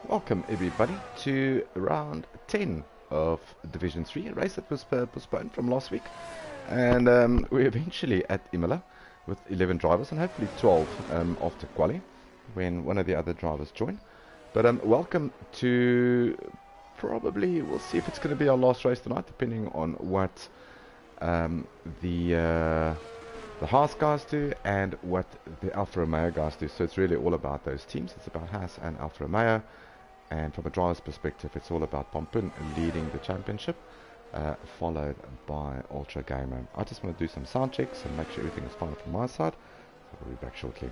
Welcome everybody to round 10 of Division 3, a race that was postponed from last week. And we're eventually at Imola with 11 drivers and hopefully 12 after quali when one of the other drivers join. But welcome to probably, we'll see if it's going to be our last race tonight, depending on what um, the uh, the Haas guys do and what the Alfa Romeo guys do. So it's really all about those teams. It's about Haas and Alfa Romeo. And from a driver's perspective, it's all about Pompun leading the championship, followed by Ultra Gamer. I just want to do some sound checks and make sure everything is fine from my side. So we'll be back shortly.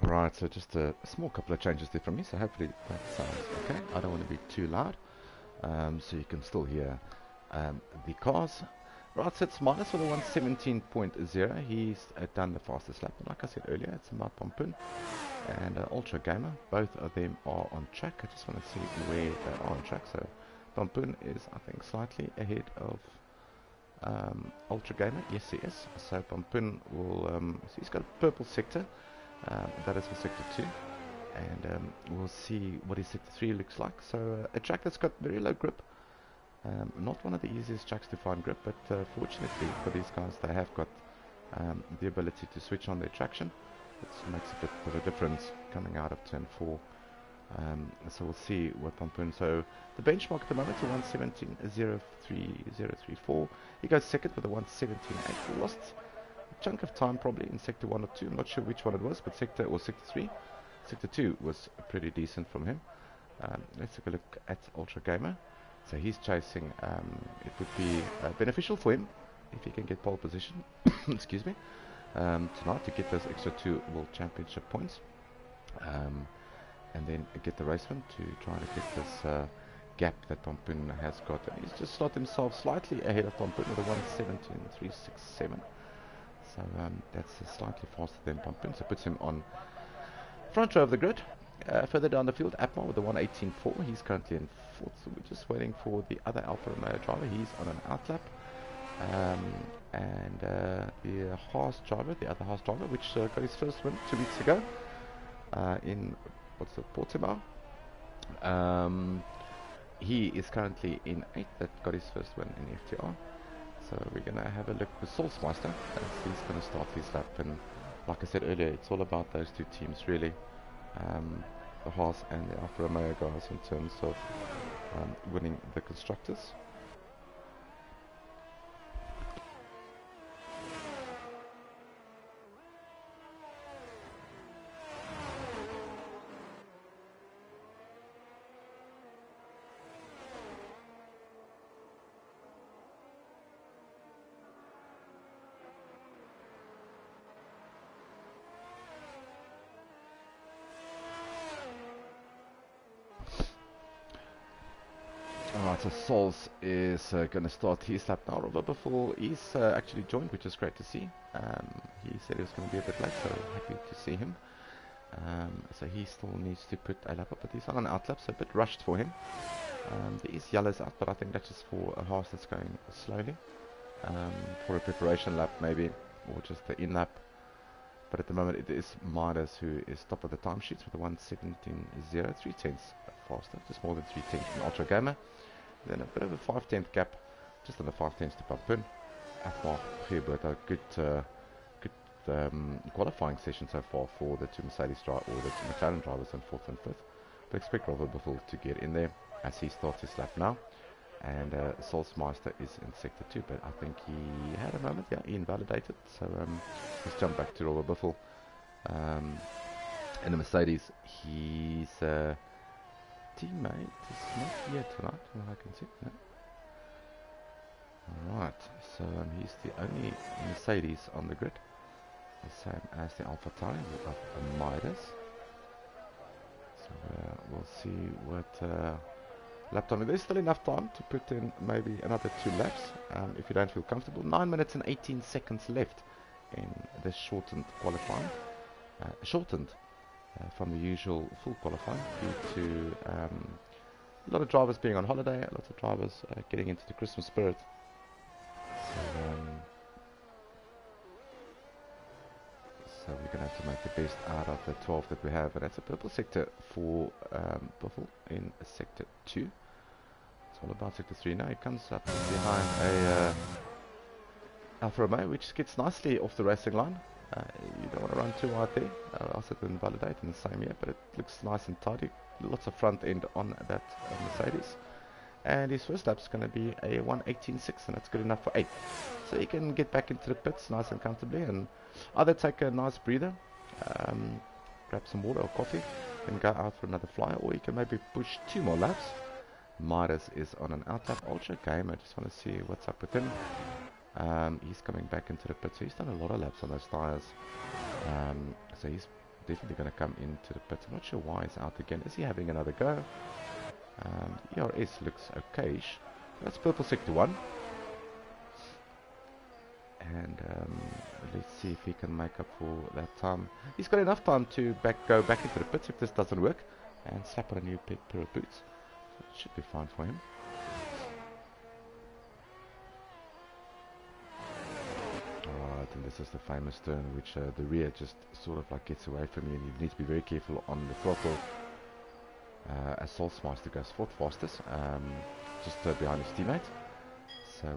Right, so just a small couple of changes there from me, so hopefully that sounds okay. I don't want to be too loud, so you can still hear the cars. Right, so it's minus for the 117.0. He's done the fastest lap, and like I said earlier, it's about Pompun and Ultra Gamer. Both of them are on track. I just want to see where they are on track. So Pompun is, I think, slightly ahead of Ultra Gamer. Yes, he is. So Pompun will, so he's got a purple sector. That is for Sector 2, and we'll see what his Sector 3 looks like. So a track that's got very low grip, not one of the easiest tracks to find grip, but fortunately for these guys, they have got the ability to switch on their traction, which makes a bit of a difference coming out of turn 4. So we'll see what Pompun. So the benchmark at the moment is a 117.03034. He goes second with a 117.8. Lost chunk of time probably in sector 1 or 2. I'm not sure which one it was, but sector 3. Sector 2 was pretty decent from him. Let's take a look at Ultra Gamer. So he's chasing. It would be beneficial for him if he can get pole position. Excuse me. Tonight to get those extra 2 World Championship points, and then get the race win to try to get this gap that Pompun has got. And he's just slotted himself slightly ahead of Pompun with a 117.367. So that's slightly faster than Pompun, so puts him on front row of the grid. Further down the field, Apmar with the 118.4. He's currently in fourth, so we're just waiting for the other Alfa Romeo driver. He's on an outlap. And the Haas driver, the other Haas driver, which got his first win 2 weeks ago in, what's the, Portimao. He is currently in 8th, that got his first win in FTR. So we're going to have a look with Solsmeister as he's going to start his lap. And like I said earlier, it's all about those two teams really, the Haas and the Alfa Romeo guys, in terms of winning the constructors. Alright, so Sols is going to start his lap now. Robert before he's actually joined, which is great to see. He said he was going to be a bit late, so happy to see him. So he still needs to put a lap up, but he's on an outlap, so a bit rushed for him. There is yellows out, but I think that's just for a horse that's going slowly. For a preparation lap maybe, or just the in lap. But at the moment it is Midas who is top of the timesheets with a 117.0, faster, just more than 3/10 from Ultra Gamer. Then a bit of a 5/10 gap, just on the 5/10 to Pompun. Atmar Gebeurt, a good qualifying session so far for the two Mercedes drivers, or the two McLaren drivers on 4th and 5th. But expect Robert Buffel to get in there as he starts his lap now. And Solsmeister is in sector 2, but I think he had a moment, yeah, he invalidated. So let's jump back to Robert Buffel. In the Mercedes, he's teammate is not here tonight, from what I can see. No. Alright, so he's the only Mercedes on the grid. The same as the Alpha Tauri. We've got a Midas. So we'll see what lap time. There's still enough time to put in maybe another 2 laps if you don't feel comfortable. 9 minutes and 18 seconds left in this shortened qualifying. Shortened from the usual full qualifying due to a lot of drivers being on holiday, a lot of drivers getting into the Christmas spirit. So we're going to have to make the best out of the 12 that we have, and that's a purple sector for Buffalo in sector 2. It's all about sector 3 now. He comes up behind a Alfa Romeo, which gets nicely off the racing line. You don't want to run too wide there. I also didn't validate in the same year, but it looks nice and tidy. Lots of front end on that Mercedes. And his first lap is going to be a 1:18.6, and that's good enough for 8. So he can get back into the pits nice and comfortably and either take a nice breather, grab some water or coffee, and go out for another flyer, or you can maybe push 2 more laps. Midas is on an out lap. Ultra Game, I just want to see what's up with him. He's coming back into the pits, so he's done a lot of laps on those tyres. So he's definitely going to come into the pits. I'm not sure why he's out again. Is he having another go? ERS looks okayish. That's purple sector 1. And let's see if he can make up for that time. He's got enough time to go back into the pits if this doesn't work, and slap on a new pair of boots. So it should be fine for him. Alright, and this is the famous turn which the rear just sort of like gets away from you, and you need to be very careful on the throttle. As Soulsmeister goes fourth fastest, just behind his teammate. So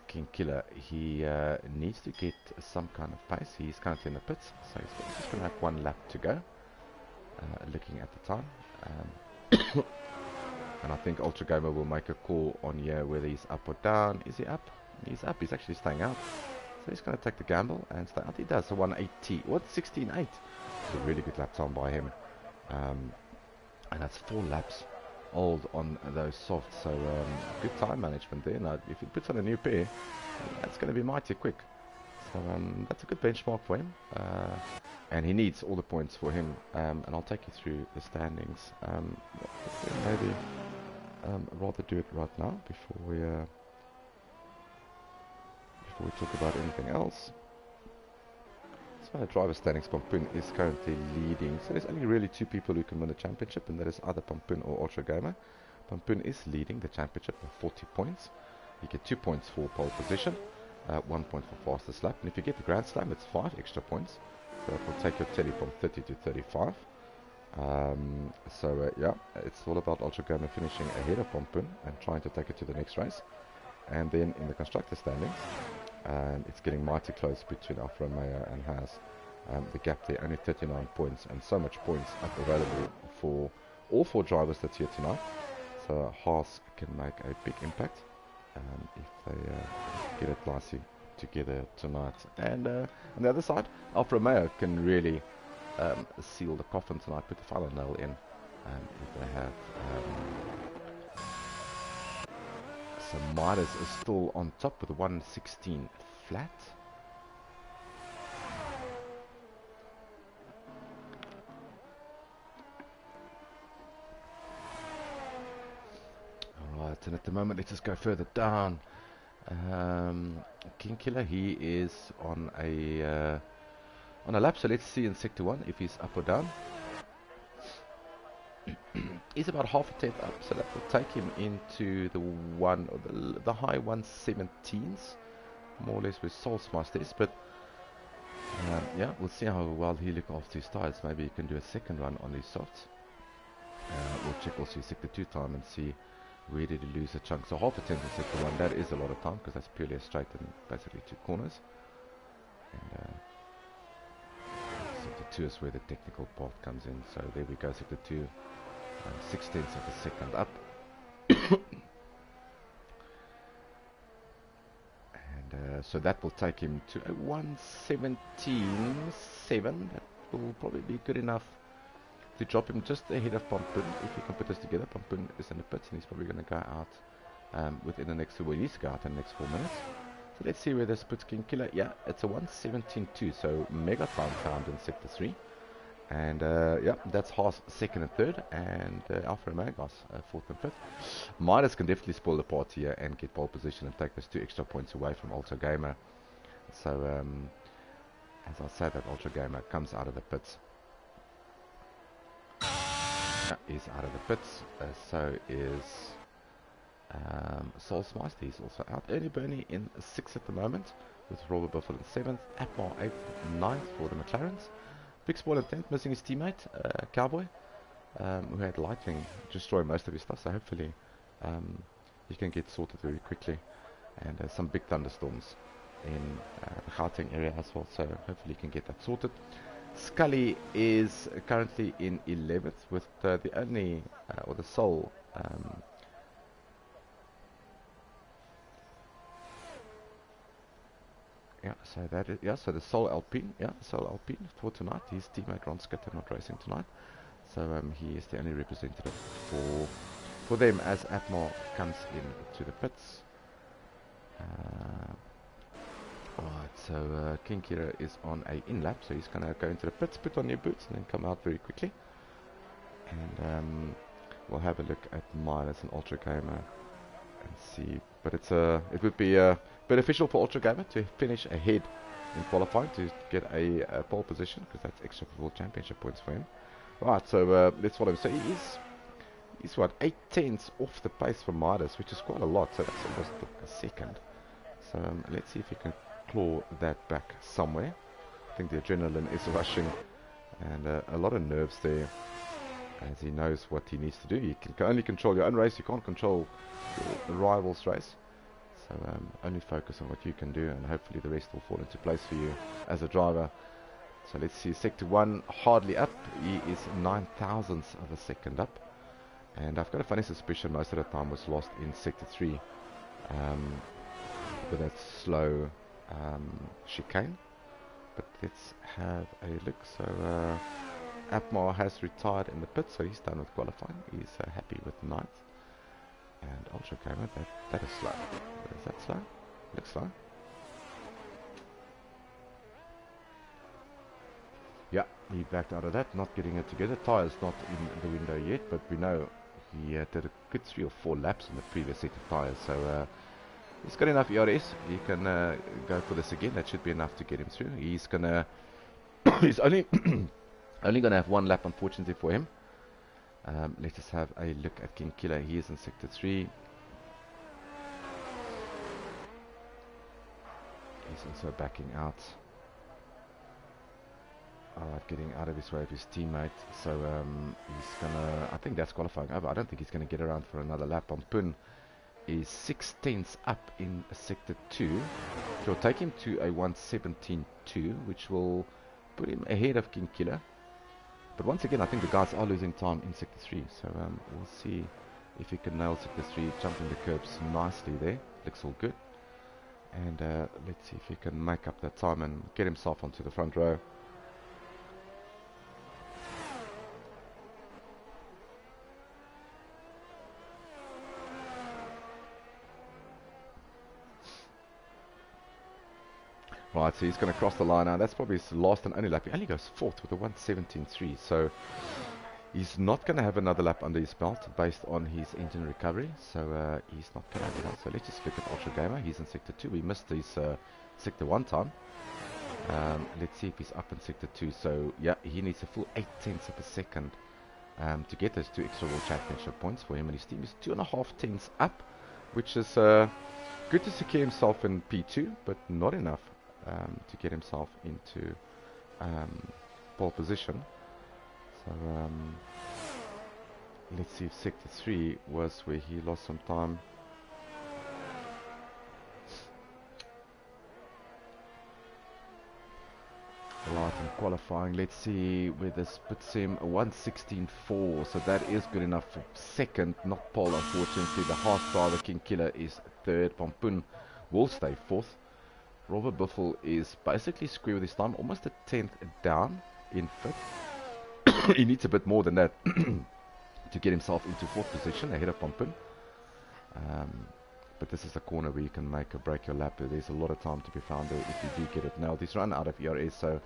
King Killer, he needs to get some kind of pace. He's currently in the pits, so he's just going to have 1 lap to go. Looking at the time, and I think Ultra Gamer will make a call on here whether he's up or down. Is he up? He's up. He's actually staying out. So he's going to take the gamble and stay out. He does. So 1:18. What? 16.8. It's a really good lap time by him. And that's 4 laps old on those softs, so good time management there. Now if he puts on a new pair, that's going to be mighty quick, so that's a good benchmark for him, and he needs all the points for him, and I'll take you through the standings. Maybe rather do it right now before we talk about anything else. So driver standings, Pampun is currently leading. So there's only really 2 people who can win the championship, and that is either Pampun or Ultra Gamer. Pampun is leading the championship with 40 points. You get 2 points for pole position, 1 point for fastest lap, and if you get the Grand Slam, it's 5 extra points. So it will take your tally from 30 to 35. Yeah, it's all about Ultra Gamer finishing ahead of Pampun and trying to take it to the next race. And then in the constructor standings, it's getting mighty close between Alfa Romeo and Haas. The gap there, only 39 points, and so much points up available for all 4 drivers that's here tonight. So Haas can make a big impact if they get it nicely together tonight. And on the other side, Alfa Romeo can really seal the coffin tonight, put the final nail in if they have. So Midas is still on top with 1:16 flat. Alright, and at the moment let's just go further down. King Killer, he is on a lap, so let's see in sector 1 if he's up or down. He's about half a tenth up, so that will take him into the high 117s, more or less with Soulsmasters. But yeah, we'll see how well he looks after his tires. Maybe he can do a second run on these softs. We'll check also sector 2 time and see where did he lose a chunk. So half a tenth in sector 1, that is a lot of time because that's purely a straight and basically 2 corners. And sector 2 is where the technical part comes in. So there we go, sector 2. 6/10 of a second up. And so that will take him to a 1:17.7. That will probably be good enough to drop him just ahead of Pompun. If you can put this together, Pompun is in the pits and he's probably going to go out within the next, well, he needs to go out in the next 4 minutes. So let's see where this puts King Killer. Yeah, it's a 1:17.2, so mega time found in sector 3. And yeah, that's Haas second and third, and Alfa Romeo guys fourth and fifth. Midas can definitely spoil the party here and get pole position and take those 2 extra points away from Ultra Gamer. So as I say, that Ultra Gamer comes out of the pits. Yeah, he's out of the pits. So is Soulsmeister. He's also out. Ernie Burney in 6th at the moment, with Robert Buffalo in 7th. Atmar 8th, 9th for the McLarens. Big spoil in 10th, missing his teammate, Cowboy, who had lightning destroy most of his stuff, so hopefully he can get sorted very quickly. And some big thunderstorms in the Gauteng area as well, so hopefully he can get that sorted. Scully is currently in 11th with the only, or the sole, yeah, so that is, yeah, so the sole Alpine, yeah, sole Alpine for tonight. His teammate Ron Skitter not racing tonight, so he is the only representative for them as Atmar comes in to the pits. Alright, so King Kira is on a in-lap, so he's going to go into the pits, put on new boots, and then come out very quickly. And we'll have a look at Midas and Ultra Gamer and see. But it would be beneficial for Ultra Gamer to finish ahead in qualifying to get a pole position, because that's extra for World Championship points for him. Right, so let's follow him. So he's what, 8 tenths off the pace for Midas, which is quite a lot, so that's almost a second. So let's see if he can claw that back somewhere. I think the adrenaline is rushing, and a lot of nerves there, as he knows what he needs to do. You can only control your own race, you can't control the rival's race. So only focus on what you can do, and hopefully the rest will fall into place for you as a driver. So let's see, sector 1 hardly up. He is 9,000ths of a second up, and I've got a funny suspicion most of the time was lost in sector 3 with that slow chicane. But let's have a look. So Atmar has retired in the pit, so he's done with qualifying. He's happy with 9th. And Ultra Gamer, that is slow. Is that slow? Looks slow. Yeah, he backed out of that, not getting it together. Tyre's not in the window yet, but we know he did a good 3 or 4 laps in the previous set of tyres. So he's got enough ERS. He can go for this again. That should be enough to get him through. He's gonna he's only gonna have 1 lap, unfortunately for him. Let us have a look at King Killer. He is in sector 3. He's also backing out. Alright, getting out of his way of his teammate. So he's gonna, I think that's qualifying over. I don't think he's gonna get around for another lap. Pompun is 6 tenths up in sector 2. It'll take him to a 1:17.2, which will put him ahead of King Killer. But once again, I think the guys are losing time in sector 3. So we'll see if he can nail sector 3, jumping the curbs nicely there. Looks all good. And let's see if he can make up that time and get himself onto the front row. Right, so he's going to cross the line now. That's probably his last and only lap. He only goes 4th with a 1:17.3. So he's not going to have another lap under his belt based on his engine recovery. So he's not going to have it. So let's just look at Ultra Gamer. He's in sector 2. We missed his sector 1 time. Let's see if he's up in sector 2. So yeah, he needs a full 8 tenths of a second to get those 2 extra World Championship points for him. And his team is 2.5 tenths up, which is good to secure himself in P2, but not enough to get himself into pole position. So let's see if sector 3 was where he lost some time. Right, in qualifying, let's see where this puts him. 1:16.4, so that is good enough for second, not pole unfortunately. The Haas driver King Killer is 3rd. Pompun will stay 4th. Robert Buffel is basically square with his time, almost a 10th down in 5th. He needs a bit more than that to get himself into fourth position ahead of Pompin. Um, but this is a corner where you can make or break your lap. There's a lot of time to be found there if you do get it. Now, he's run out of ERS, so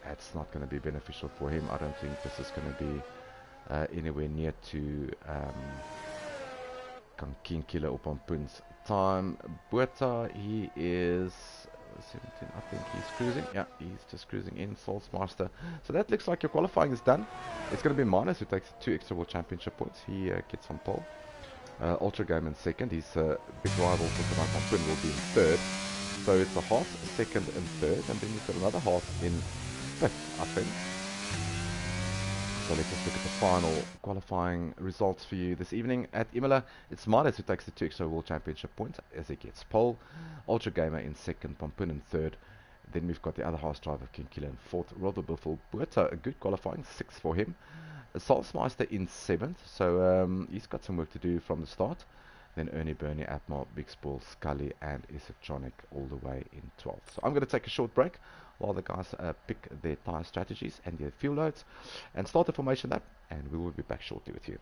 that's not going to be beneficial for him. I don't think this is going to be anywhere near to King Killer or Pompun's time. Buerta, he is 17, I think he's cruising. Yeah, he's just cruising in. Soulsmaster. So that looks like your qualifying is done. It's going to be Minus who takes 2 extra World Championship points. He gets on pole. Ultra Game in second. His big rival for tonight, Pompun, will be in third. So it's a Haas, second and third. And then you've got another Haas in fifth, I think. So let's just look at the final qualifying results for you this evening. At Imola, it's Midas who takes the 2 extra World Championship points as he gets pole. Ultra Gamer in second, Pompun in third. Then we've got the other Haas driver, King Killer, in fourth. Rather Buffel Buerta, a good qualifying, 6 for him. Salzmeister in seventh, so he's got some work to do from the start. Then Ernie, Bernie, Atmar, Big Spool, Scully, and Isatronic all the way in 12th. So I'm going to take a short break while the guys pick their tyre strategies and their fuel loads and start the formation lap, and we will be back shortly with you.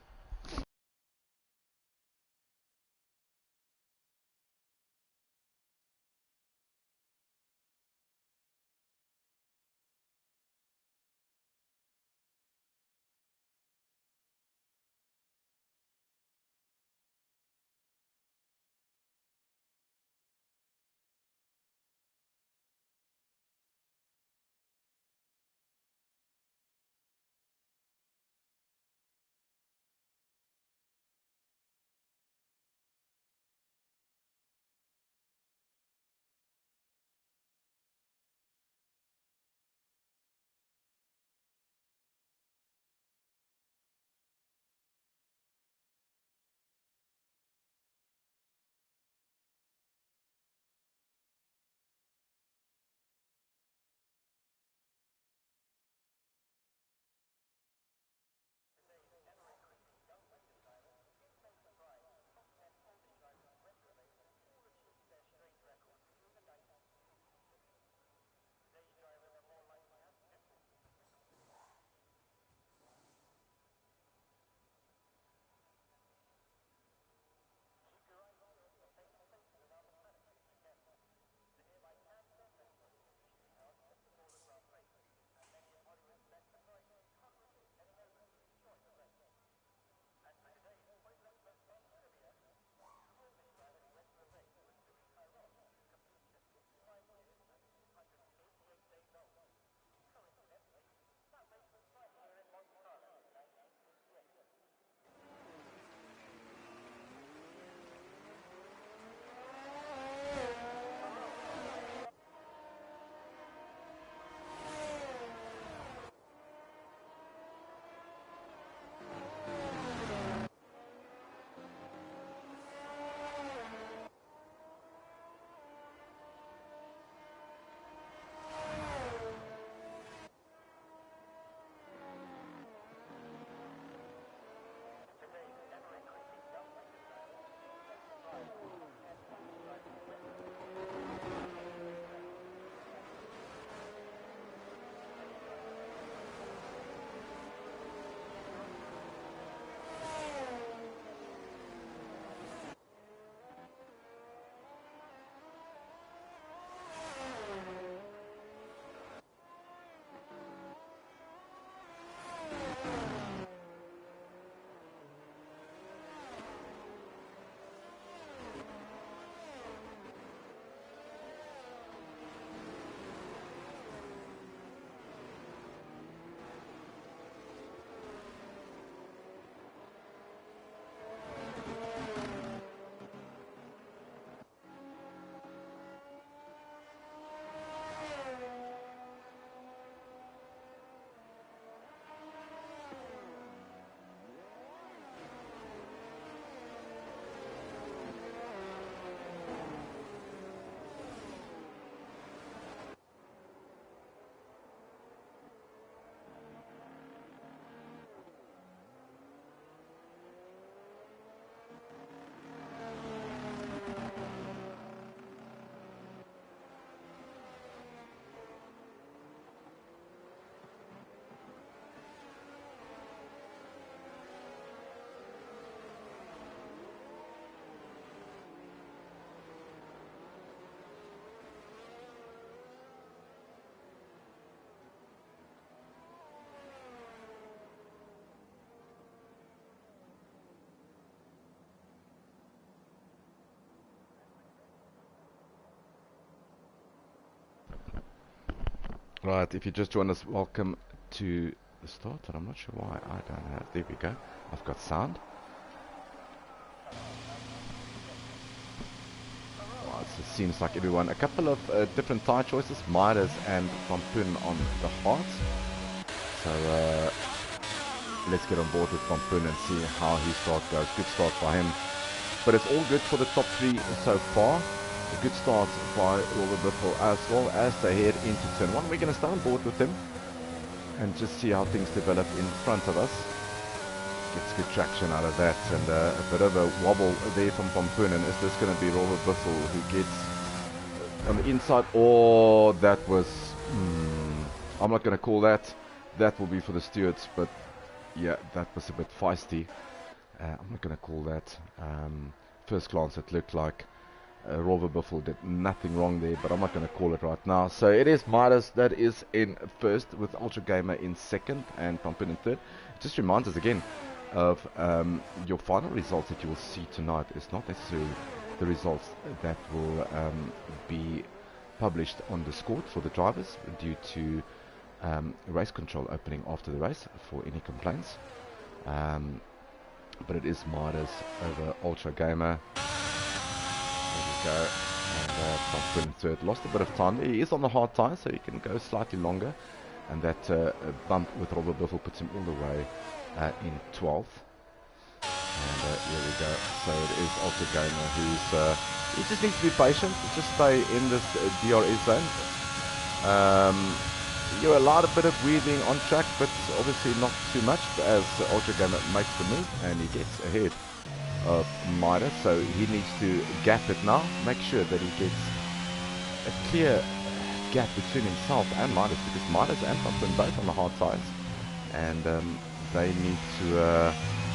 Right, if you just joined us, welcome to the start. And I'm not sure why I don't have. There we go. I've got sound. Right, so it seems like everyone. A couple of different tyre choices. Midas and Van Pun on the hards. So let's get on board with Van Pun and see how his start goes. Good start by him. But it's all good for the top three so far. A good start by Robert Biffle as well as they head into turn one. We're going to stay on board with him and just see how things develop in front of us. Gets good traction out of that, and a bit of a wobble there from Van Pun. And is this going to be Robert Biffle who gets on the inside? Oh, that was... I'm not going to call that. That will be for the stewards, but yeah, that was a bit feisty. I'm not going to call that. First glance, it looked like Robert Biffle did nothing wrong there, but I'm not going to call it right now. So it is Midas that is in first, with Ultra Gamer in second and Van Pun in third. It just reminds us again of your final results that you will see tonight is not necessarily the results that will be published on Discord for the drivers due to race control opening after the race for any complaints. But it is Midas over Ultra Gamer. There we go. And Van Pun in third. Lost a bit of time there. He is on the hard tyre, so he can go slightly longer. And that bump with Robert Biffle puts him all the way in 12th. And here we go. So it is Ultra Gamer who's... he just needs to be patient. Just stay in this DRS zone. You're allowed a bit of weaving on track, but obviously not too much as Ultra Gamer makes the move and he gets ahead of Midas. So he needs to gap it now, make sure that he gets a clear gap between himself and Midas, because Midas and Van Pun both on the hard tyres, and they need to...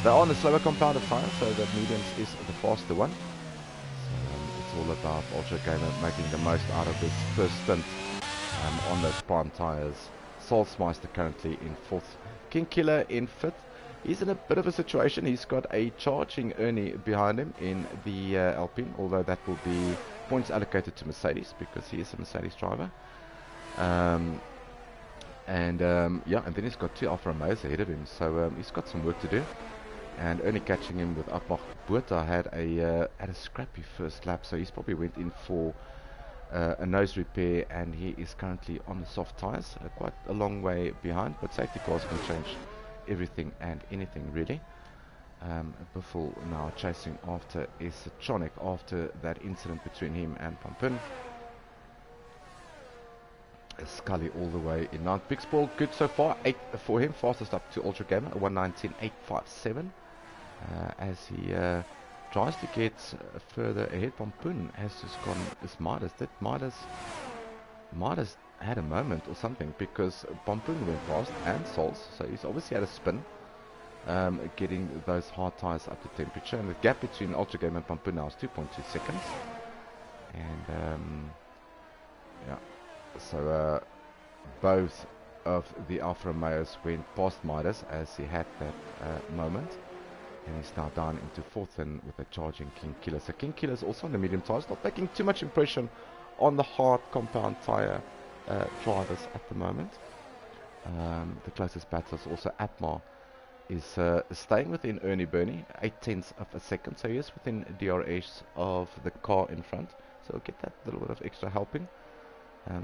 they're on the slower compounded tyre, so that mediums is the faster one. So it's all about Ultra Gamer making the most out of this first stint on those prime tyres. Salzmeister currently in 4th. King Killer in 5th. He's in a bit of a situation. He's got a charging Ernie behind him in the Alpine, although that will be points allocated to Mercedes because he is a Mercedes driver. Yeah, and then he's got 2 Alfa Romeos ahead of him, so he's got some work to do. And Ernie catching him with Upmach. Buerta had a scrappy first lap, so he's probably went in for a nose repair, and he is currently on the soft tyres, quite a long way behind, but safety cars can change everything and anything really. Biffle now chasing after Isatronic after that incident between him and Van Pun. Scully all the way in 9th. Big Spoil good so far, 8 for him, fastest up to Ultra Gamer, 1:19.857 as he tries to get further ahead. Van Pun has just gone as Midas did. Midas had a moment or something, because Van Pun went fast and Sols, so he's obviously had a spin getting those hard tyres up to temperature, and the gap between Ultra Gamer and Van Pun now is 2.2 seconds. And yeah, so both of the Alfa Romeos went past Midas as he had that moment. And he's now down into 4th and with a charging King Killer. So King Killer is also on the medium tyres, not making too much impression on the hard compound tyre drivers at the moment. The closest battle is also Atmar is staying within Ernie Burney, 0.8 of a second. So he is within DRS of the car in front. So we'll get that little bit of extra helping.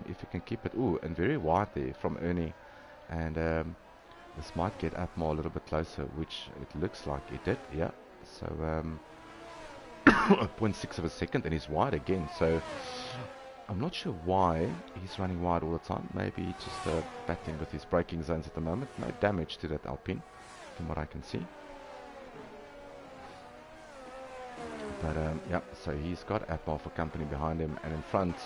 If you can keep it. Ooh, and very wide there from Ernie. And... this might get Atmar a little bit closer, which it looks like it did, yeah. So, 0.6 of a second, and he's wide again. So, I'm not sure why he's running wide all the time. Maybe just battling with his braking zones at the moment. No damage to that Alpine, from what I can see. But, yeah, so he's got Atmar for company behind him, and in front,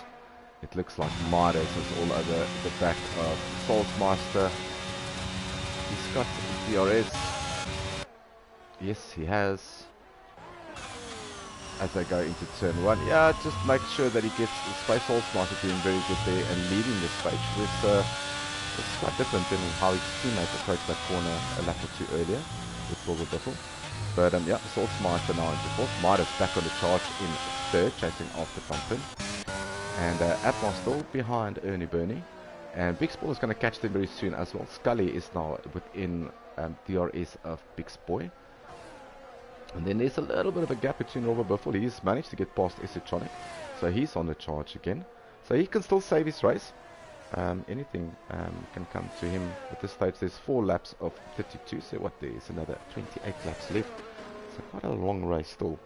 it looks like Midas is all over the back of Salzmeister. He's got DRS. Yes, he has. As they go into turn 1. Yeah, just make sure that he gets the space. Salzmeister doing very good there and leading the space. It's quite different than how his teammate approached that corner a lap or 2 earlier with Robert Biffle. But yeah, Salzmeister now into 4th. Midas back on the charge in 3rd, chasing after Van Pun. And Atmar still behind Ernie Burney. And Big Spoil is going to catch them very soon as well. Scully is now within DRS of Big Spoil. And then there's a little bit of a gap between Robert Buffalo. He's managed to get past S8, so he's on the charge again. So he can still save his race. Anything can come to him at this stage. There's 4 laps of 32, so what, there's another 28 laps left. So quite a long race still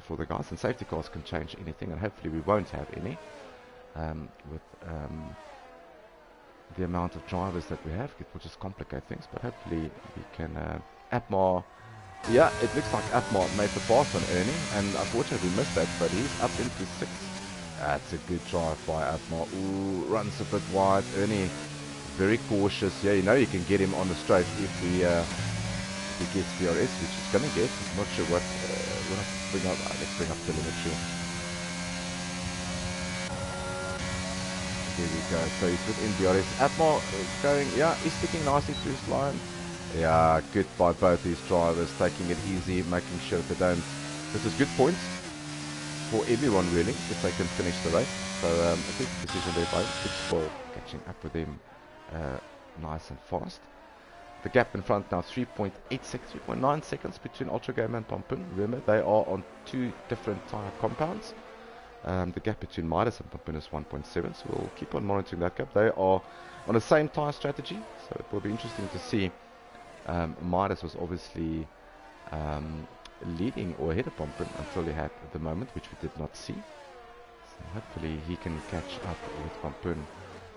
for the guys, and safety cars can change anything, and hopefully we won't have any with the amount of drivers that we have. It will just complicate things, but hopefully we can. Atmar, yeah, it looks like Atmar made the pass on Ernie, and unfortunately we missed that, but he's up into 6th. That's a good drive by Atmar. Ooh, runs a bit wide. Ernie, very cautious. Yeah, you know you can get him on the straight if he gets DRS, which he's going to get. I'm not sure what. We'll have to bring up. Let's bring up telemetry. There we go. So he's within DRS. Atmar is going. Yeah, he's sticking nicely through his line. Yeah, good by both these drivers, taking it easy, making sure that they don't. This is good points for everyone really, if they can finish the race. So a good decision there by Big Spoil, catching up with him nice and fast. The gap in front now 3.9 seconds between Ultra Gamer and Pompin. Remember, they are on 2 different tyre compounds. The gap between Midas and Pompin is 1.7, so we'll keep on monitoring that gap. They are on the same tyre strategy, so it will be interesting to see. Midas was obviously leading or ahead of Pompin until he had the moment, which we did not see. So hopefully he can catch up with Pompin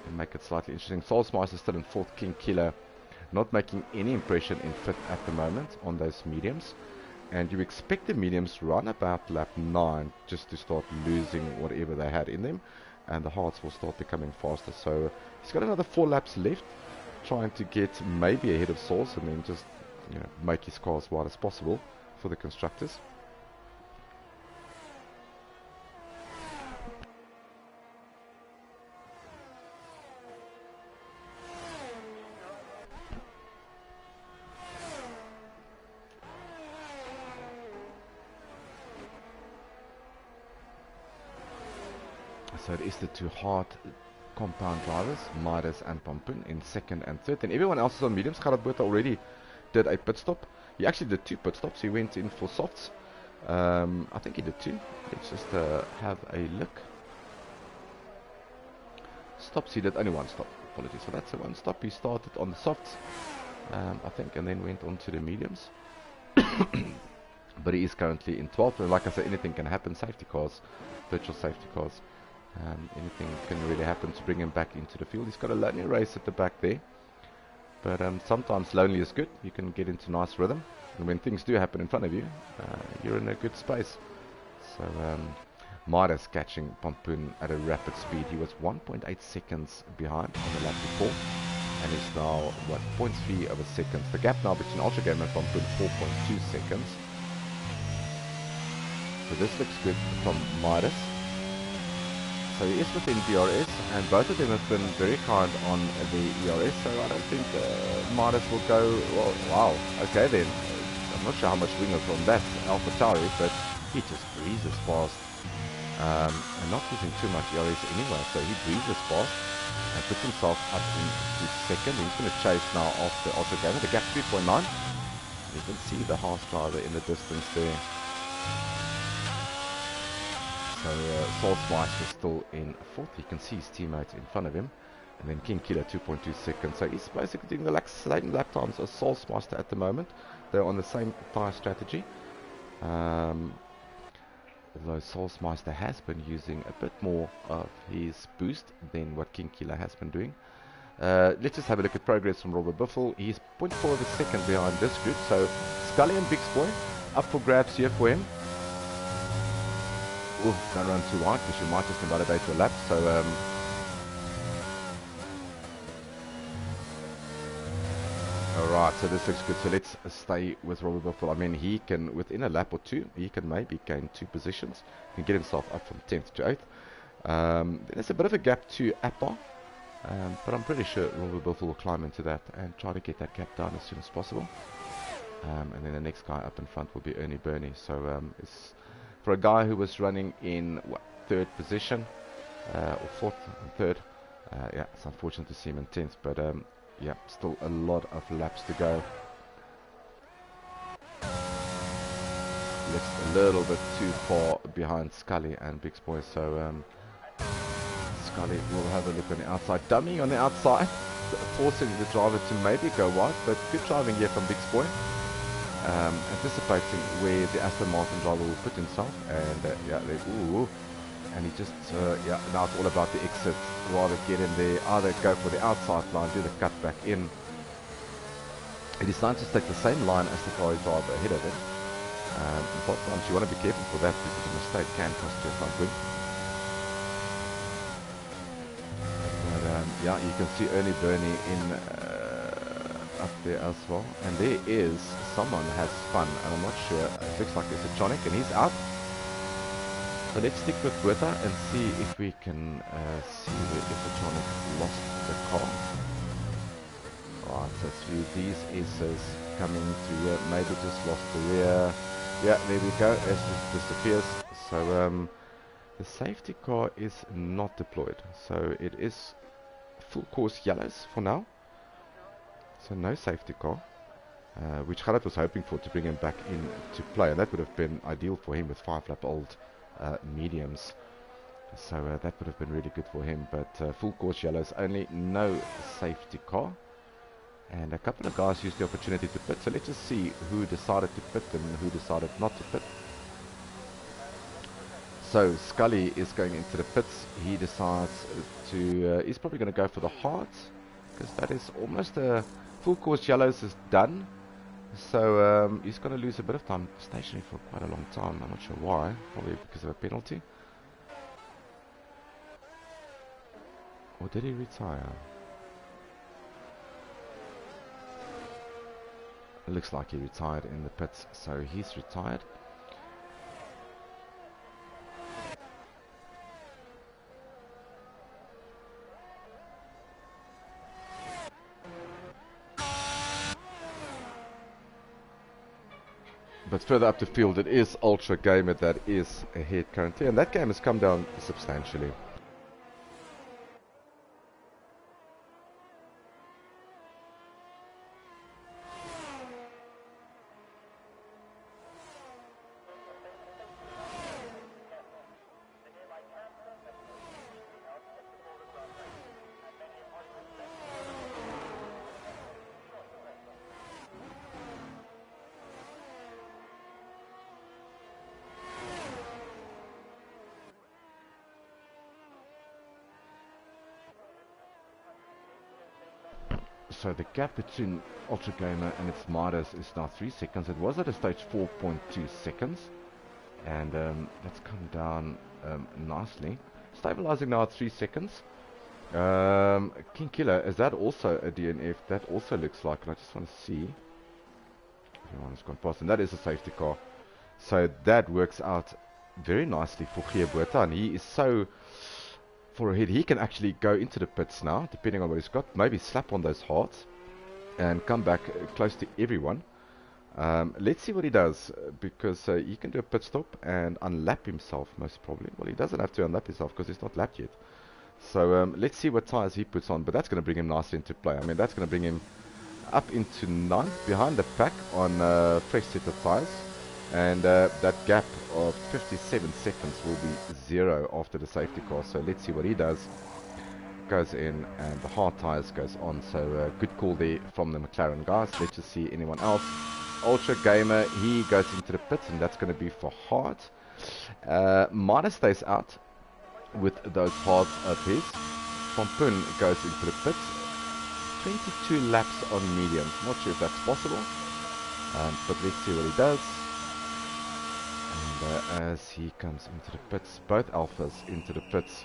and make it slightly interesting. Soulsmice is still in 4th. King Killer not making any impression in 5th at the moment on those mediums. And you expect the mediums run about lap 9 just to start losing whatever they had in them, and the hards will start becoming faster. So he's got another 4 laps left, trying to get maybe ahead of Souls, and then just make his car as wide as possible for the constructors. So it is the 2 hard compound drivers, Midas and Pompin, in 2nd and 3rd. And everyone else is on mediums. Gerard already did a pit stop. He actually did 2 pit stops. He went in for softs. I think he did 2. Let's just have a look. Stops, he did only 1 stop. Apologies. So that's a 1 stop. He started on the softs, I think, and then went on to the mediums. But he is currently in 12th. And like I said, anything can happen. Safety cars, virtual safety cars. Anything can really happen to bring him back into the field. He's got a lonely race at the back there, but sometimes lonely is good. You can get into nice rhythm, and when things do happen in front of you, you're in a good space. So Midas catching Pompin at a rapid speed. He was 1.8 seconds behind on the lap before, and is now, what, 0.3 of a second. The gap now between Ultra Game and Pompin, 4.2 seconds. So this looks good from Midas. So he is within DRS, and both of them have been very kind on the ERS, so I don't think Midas will go, well, wow, okay then. I'm not sure how much winger from that AlphaTauri, but he just breezes past, and not using too much ERS anyway, so he breezes past and puts himself up into 2nd. He's going to chase now after Ultra Gamer. The gap 3.9. You can see the Haas driver in the distance there. So Soulsmice is still in 4th. You can see his teammate in front of him. And then King Killer 2.2 seconds. So he's basically doing the same lap times as Soulsmice at the moment. They're on the same tyre strategy. Although Soulsmice has been using a bit more of his boost than what King Killer has been doing. Let's just have a look at progress from Robert Buffel. He's 0.4 of a second behind this group. So Scully and Big Spoy up for grabs here for him. Ooh, don't run too wide because you might just invalidate your lap. So alright, so this looks good. So let's stay with Robert Buffel. I mean, he can, within a lap or 2, he can maybe gain 2 positions. He can get himself up from 10th to 8th. There's a bit of a gap to Appa, but I'm pretty sure Robert Buffel will climb into that and try to get that gap down as soon as possible. And then the next guy up in front will be Ernie Burney. So it's for a guy who was running in, what, 3rd position, or 4th and 3rd, Yeah, it's unfortunate to see him in 10th, but yeah, still a lot of laps to go. Left a little bit too far behind Scully and Big Boy, so Scully will have a look on the outside. Dummy on the outside, forcing the driver to maybe go wide, but good driving here from Big Boy. Anticipating where the Aston Martin driver will put himself, and yeah, ooh, and he just, yeah, now it's all about the exit. Rather get in there, either go for the outside line, do the cut back in. He decided to take the same line as the Ferrari driver ahead of him. Sometimes you want to be careful for that because a mistake can cost you a front wing. But yeah, you can see Ernie Burney in up there as well. And there is someone has spun, and I'm not sure. It looks like it's a Chonic, and he's out. So let's stick with Bertha and see if we can see where Chonic lost the car. Right, so through these aces coming through here, maybe just lost the rear. Yeah, there we go, as it disappears. So the safety car is not deployed, so it is full course yellows for now. So no safety car, which Gerrit was hoping for to bring him back into play, and that would have been ideal for him with 5-lap-old mediums. So that would have been really good for him, but full course yellows only, no safety car. And a couple of guys used the opportunity to pit, so let's just see who decided to pit and who decided not to pit. So Scully is going into the pits. He decides to, he's probably going to go for the hard, because that is almost a full course yellows is done. So he's going to lose a bit of time stationary for quite a long time. I'm not sure why, probably because of a penalty. Or did he retire? It looks like he retired in the pits, so he's retired. But further up the field, it is Ultra Gamer that is ahead currently, and that game has come down substantially. So the gap between Ultra Gamer and its Midas is now 3 seconds. It was at a stage 4.2 seconds, and that's come down nicely. Stabilizing now at 3 seconds. King Killer, is that also a DNF? That also looks like, and I just want to see. Everyone has gone past, and that is a safety car. So that works out very nicely for Geerberta, and he is so for ahead. He can actually go into the pits now, depending on what he's got. Maybe slap on those hearts and come back close to everyone. Let's see what he does, because he can do a pit stop and unlap himself, most probably. Well, he doesn't have to unlap himself because he's not lapped yet. So let's see what tyres he puts on, but that's going to bring him nicely into play. I mean, that's going to bring him up into 9th behind the pack on fresh set of tyres. And that gap of 57 seconds will be 0 after the safety car. So let's see what he does. Goes in, and the hard tyres goes on. So good call there from the McLaren guys. Let's just see anyone else. Ultra Gamer, he goes into the pits, and that's going to be for hard. Mina stays out with those hards of his. Pompun goes into the pits. 22 laps on mediums. Not sure if that's possible, but let's see what he does. And as he comes into the pits, both alphas into the pits,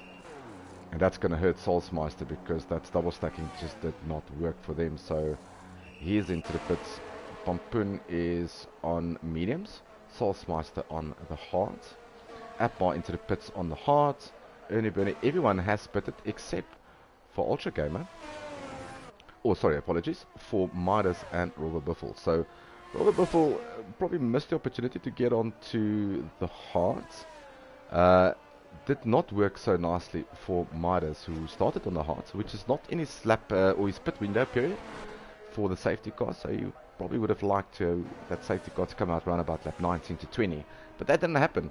and that's going to hurt Solsmeister because that double stacking just did not work for them. So he's into the pits. Pompun is on mediums, Solsmeister on the hard, Appbar into the pits on the hard, Ernie Burney, everyone has pitted except for Ultra Gamer. Oh, sorry, apologies, for Midas and Robert Buffel. So Robert Buffel probably missed the opportunity to get onto the hard. did not work so nicely for Midas, who started on the hards, which is not in his lap or his pit window period for the safety car. So you probably would have liked that safety car to come out around about lap 19 to 20, but that didn't happen,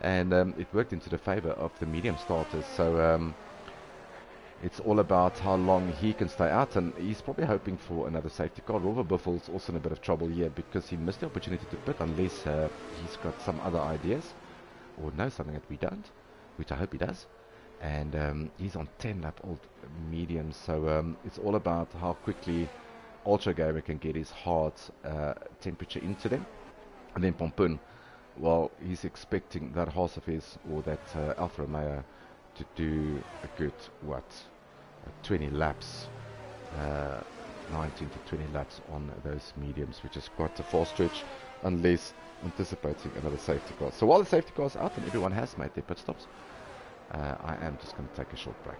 and it worked into the favor of the medium starters. So it's all about how long he can stay out, and he's probably hoping for another safety car. Rover Buffel's also in a bit of trouble here because he missed the opportunity to pit unless he's got some other ideas or knows something that we don't, which I hope he does. And he's on 10 lap old medium, so it's all about how quickly Ultra Gamer can get his hard temperature into them. And then Pompoen, well, he's expecting that horse of his, or that Alfa Romeo, to do a good, 20 laps, 19 to 20 laps on those mediums, which is quite a fast stretch, unless anticipating another safety car. So while the safety car is out and everyone has made their pit stops, I am just going to take a short break.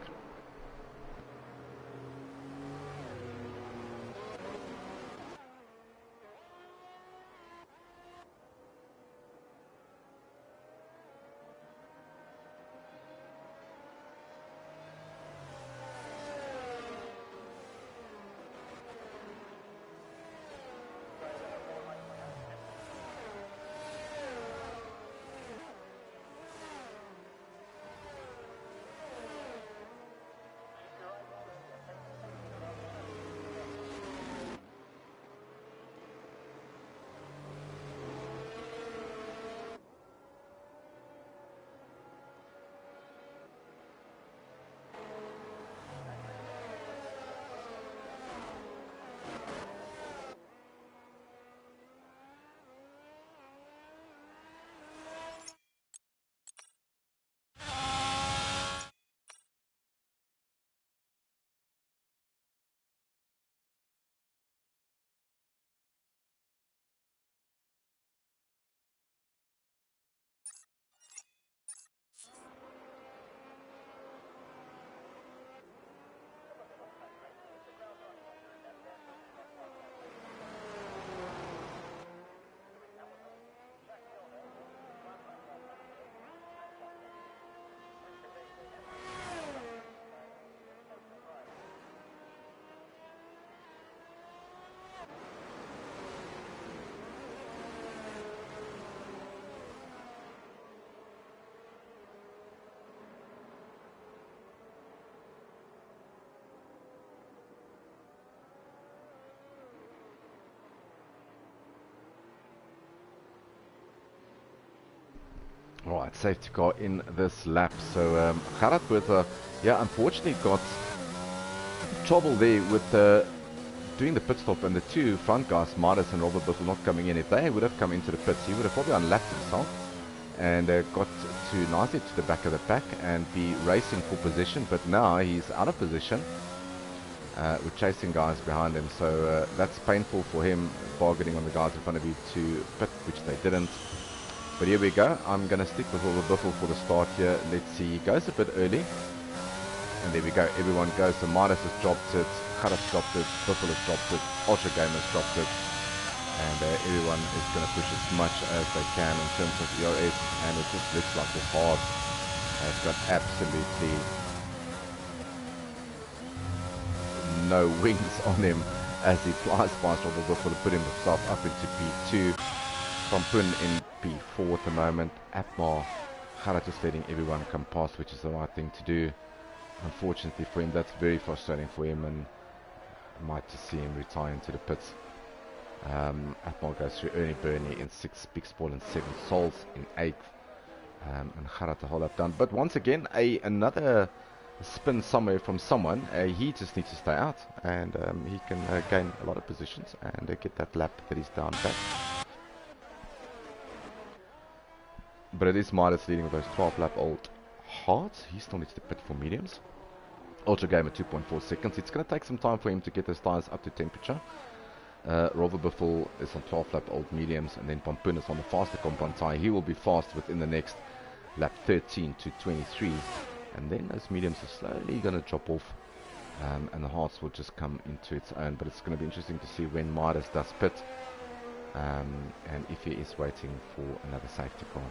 Alright, safety car in this lap. So Gerard with, unfortunately got trouble there with doing the pit stop, and the two front guys, Midas and Robert Buffel, not coming in. If they would have come into the pits, he would have probably unlapped himself and got to nicely to the back of the pack and be racing for position. But now he's out of position with chasing guys behind him. So that's painful for him, bargaining on the guys in front of you to pit, which they didn't. But here we go. I'm going to stick with Robert Buffel for the start here. Let's see. He goes a bit early. And there we go. Everyone goes. So Midas has dropped it. Gerard's dropped it. Buffel has dropped it. Ultra Gamer's dropped it. And everyone is going to push as much as they can in terms of ERS. And it just looks like this hard has got absolutely no wings on him as he flies past Robert Buffel to put himself up into P2. Pompoen in P4 at the moment. Atmar, Gerard just letting everyone come past, which is the right thing to do. Unfortunately for him, that's very frustrating for him, and I might just see him retire into the pits. Atmar goes through Ernie Burney in 6th, Big Sport in 7th, Souls in 8th, and Gerard to hold up down. But once again, another spin somewhere from someone. He just needs to stay out, and he can gain a lot of positions and get that lap that he's down back. But it is Midas leading with those 12 lap old hards. He still needs to pit for mediums. Ultra Gamer 2.4 seconds. It's going to take some time for him to get those tires up to temperature. Rover Buffel is on 12 lap old mediums, and then Pompoen is on the faster compound tire. He will be fast within the next lap 13 to 23. And then those mediums are slowly going to drop off, and the hards will just come into its own. But it's going to be interesting to see when Midas does pit, and if he is waiting for another safety car.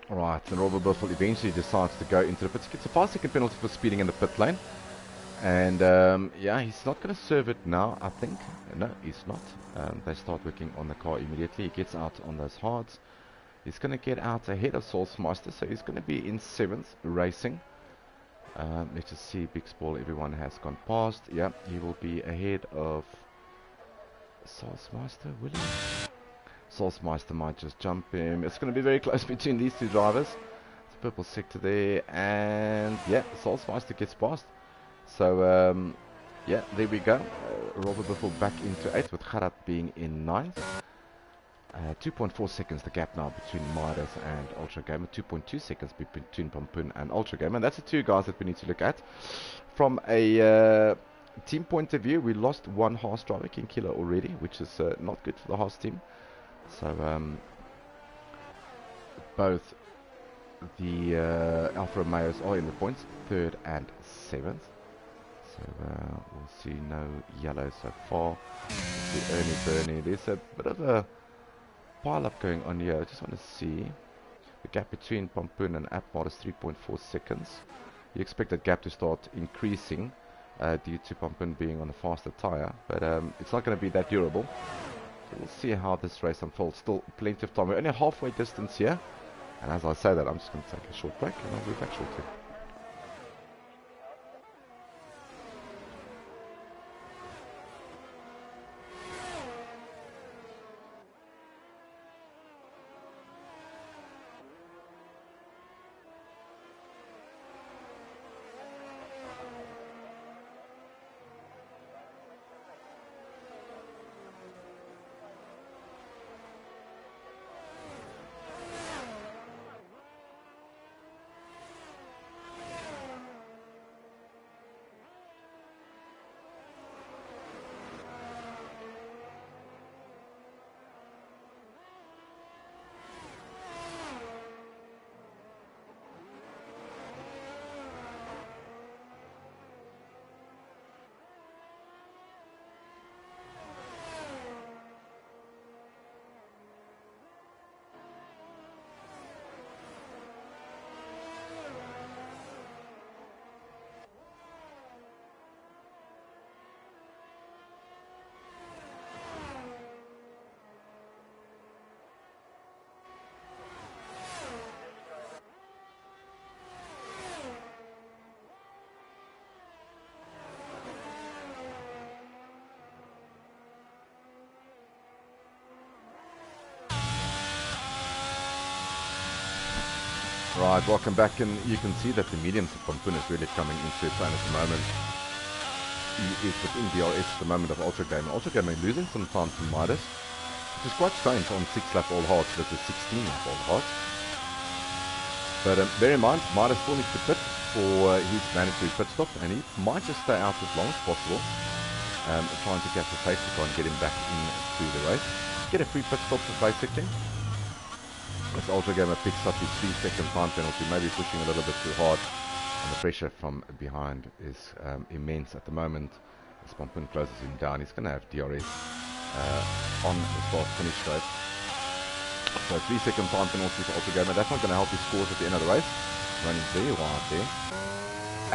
Right, and Robert Buffel eventually decides to go into the pits. He gets a 5-second penalty for speeding in the pit lane. And yeah, he's not going to serve it now, I think. No, he's not. They start working on the car immediately. He gets out on those hards. He's going to get out ahead of Sourcemaster, so he's going to be in 7th racing. Let's just see, Big Spall, everyone has gone past. Yeah, he will be ahead of Sourcemaster, will he? Sourcemeister might just jump him. It's going to be very close between these two drivers. It's purple sector there, and yeah, Sourcemeister gets past. So yeah, there we go. Robert Buffel back into 8th with Kharat being in 9th. 2.4 seconds the gap now between Midas and Ultra Gamer. 2.2 seconds between Pompoon and Ultra Gamer. And that's the two guys that we need to look at. From a team point of view, we lost one Haas driver, King Killer, already, which is not good for the Haas team. So both the Alfa Romeos are in the points, 3rd and 7th. So we'll see no yellow so far. We'll see Ernie Bernie. There's a bit of a pile up going on here. I just want to see the gap between Pompoon and Atmar is 3.4 seconds. You expect that gap to start increasing due to Pompoon being on a faster tire, but it's not going to be that durable. So we'll see how this race unfolds. Still plenty of time. We're only halfway distance here, and as I say that, I'm just going to take a short break and I'll be back shortly. Right, welcome back, and you can see that the mediums of Pompoon is really coming into its own at the moment. He is within DRS at the moment of Ultra Gamer. Ultra Gamer losing some time to Midas, which is quite strange on 6-lap all hard, so that's a 16-lap all hard. But bear in mind, Midas still needs to pit for his mandatory pit stop, and he might just stay out as long as possible, trying to catch the pace to try and get him back into the race. Get a free pit stop basically. As Ultra Gamer picks up his 3-second time penalty, maybe pushing a little bit too hard, and the pressure from behind is immense at the moment. As Pompoon closes him down, he's going to have DRS on the start-finish straight. So 3-second time penalty for Ultra Gamer. That's not going to help his scores at the end of the race. Running very wide there.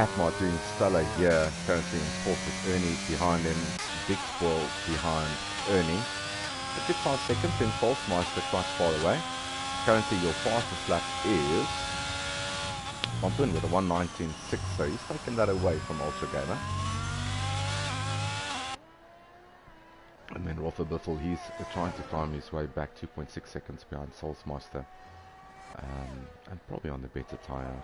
Atmar doing stellar here, currently in 4th with Ernie behind him, Big Spoil behind Ernie. A good 5 seconds, then Falsemeister quite far away. Currently your fastest lap is Pompoon with a 1:19.6, so he's taken that away from Ultra Gamer. And then Rolf Biffle, he's trying to climb his way back 2.6 seconds behind Soulsmaster, and probably on the better tyre.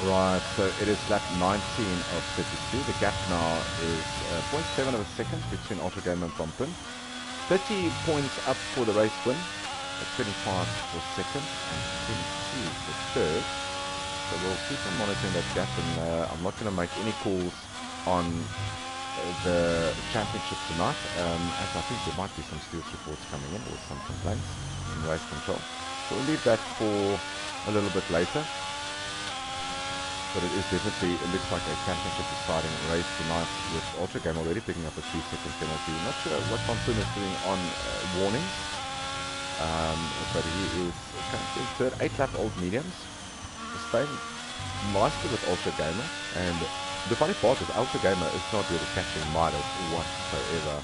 Right, so it is lap 19 of 32. The gap now is 0.7 of a second between Ultra Gamer and Bumpin. 30 points up for the race win, 25 for second, and 22 for third. So we'll keep on monitoring that gap, and I'm not going to make any calls on the championship tonight, as I think there might be some steals reports coming in, or some complaints in race control. So we'll leave that for a little bit later. But it is definitely, it looks like a championship deciding race tonight, with Ultra Game already picking up a 3-second penalty. Not sure what Monsoon is doing on warnings, but he is currently third, 8-lap old mediums, staying nicely with Ultra Gamer. And the funny part is Ultra Gamer is not really catching Midas whatsoever.